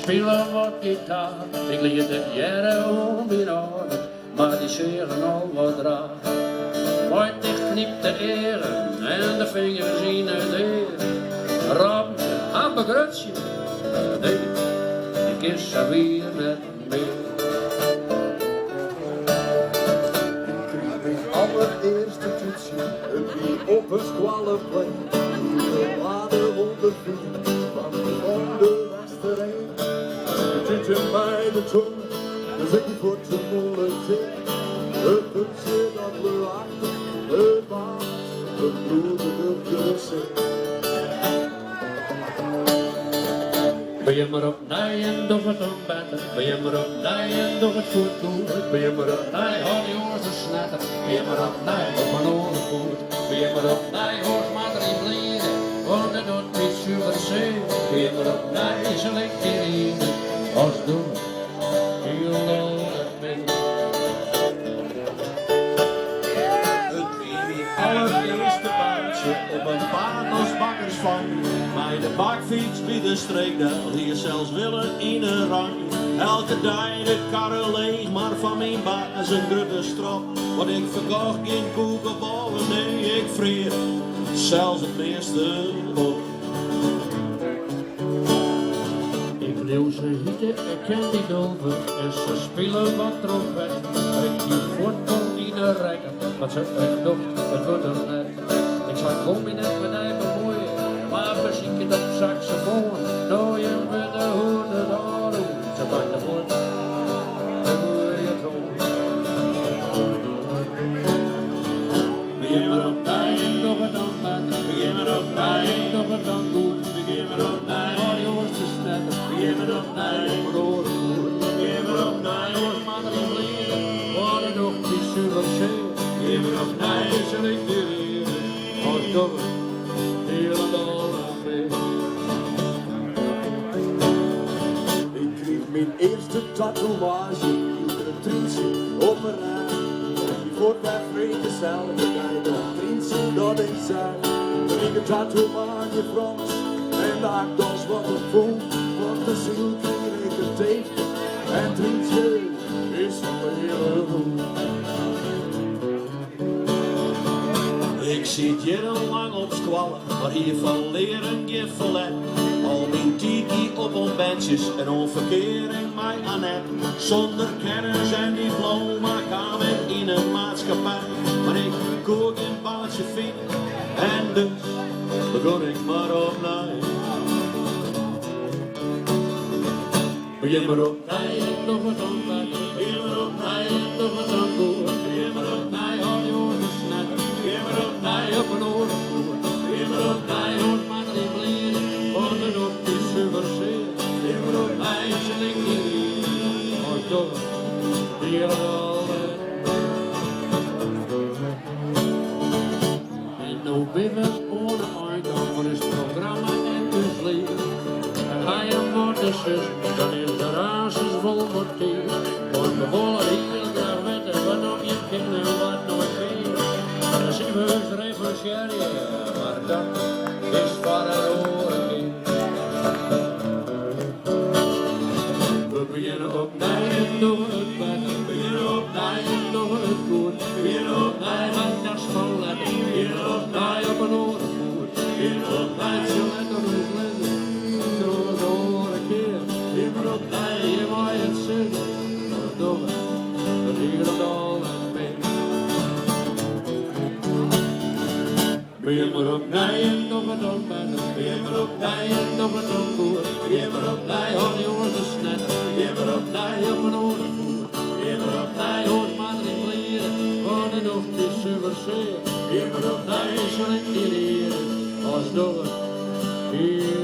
spelen wat gitaar. Ik leer het jaren om in orde, maar die scheren al wat raar. Ooit ik knip de eren en de vingers in het eer. Rabje, hamburgertje, nee, ik is er weer met mee. Allereerste toetsje, wie op een squallenplek. De lade ondervind van de westerheen. Het zit in mij de tong, dus ik word te moeilijk. Het toetsje dat we achter, het waard, het bloedige kussen. Ben je maar op nij en doe het ontbijten. Ben je maar op nij en doe het goed goed. Ben je maar op nij, hoor die oren snatten. Ben je maar op nij, op mijn oren goed. Ben je maar op nij, hoor maar erin vliegen. Want het doet niet super zeer. Ben je maar op nij, zal ik hierin. Als doe heel nodig ben. Het allereerste baantje op een paard als bakkersvang. Bij de bakfiets bij de streek, daar hier zelfs willen in een rang. Elke dag de karren leeg, maar van mijn bak is een grote strop. Want ik verkocht geen koekenbollen, nee ik vreer zelfs het meeste op. Ik leeuw ze hieten, ik ken die dolven. En ze spelen wat trompet. Ik die voetbal in een rekken. Wat ze echt doet, het wordt er net. Ik zou gewoon in het bedrijf bemoeien. Maar muziek het op saxofoon. Nou je met de hoeden daar doen. Ze maakt de voet. En hoe je toon. Begin maar op tijd, nog het dan met. Begin maar op tijd, nog het dan goed. Begin maar op tijd, al die oors te snetten. Begin maar op tijd, broer. Begin maar op tijd, oors maar erin vliegen. Wat er nog niet super zee. Begin maar op tijd, zal ik weer leren. Als dobber, helemaal. Mijn eerste tatoeage, een trientje op mijn rij. Voor wij vrede zelf, ik een trientje dat ik zei. Toen ik een tattoo maakte Frans, en daar was wat ik voel. Want de ziel kreeg ik een teken, en trientje is een hele goed. Ik zit jarenlang op squallen, maar hiervan leren je verlet. Al mijn tiki op ontbandjes en onverkering mij aan net. Zonder kennis en diploma kwam ik in een maatschappij. Maar ik kon geen baantje vinden en dus begon ik maar opnieuw. Begin maar op mij en nog wat ontbijt. Begin maar op mij en nog wat aan boord. Begin maar op mij, al die oren snetten. Begin maar op mij, op een oren voer. Begin maar op mij, hoort maar erin vliegen. Want het op die super zeer. Begin maar op mij, zal ik hier. Als dobber, helemaal weg. En nou ben we ohne uitgang voor het programma en dus leven. En ga je voor de zus, dan is de razes vol motief. Want we willen heel graag weten wat nog je kind en wat nooit meer. Dan zien we eens referentiëren, maar dat is voor een oren kind. We beginnen opnieuw en doen het beter. We beginnen opnieuw en doen het goed. We beginnen opnieuw met dat is van letter. We beginnen opnieuw op een oren voet. We beginnen opnieuw zo lekker met letter. Door de oren keer. We beginnen opnieuw, je mag het zingen. Verdomme, we leren het al en mee. Begin maar opnieuw en nog wat ontbijten. Begin maar opnieuw en nog wat ontvoer. Begin maar opnieuw, al die oren te snetten. Begin maar opnieuw op een oren voer. Begin maar opnieuw, hoort maar erin vliegen. Want het nog is super zeer. Begin maar opnieuw, zal ik die leren. Als dobber, hier.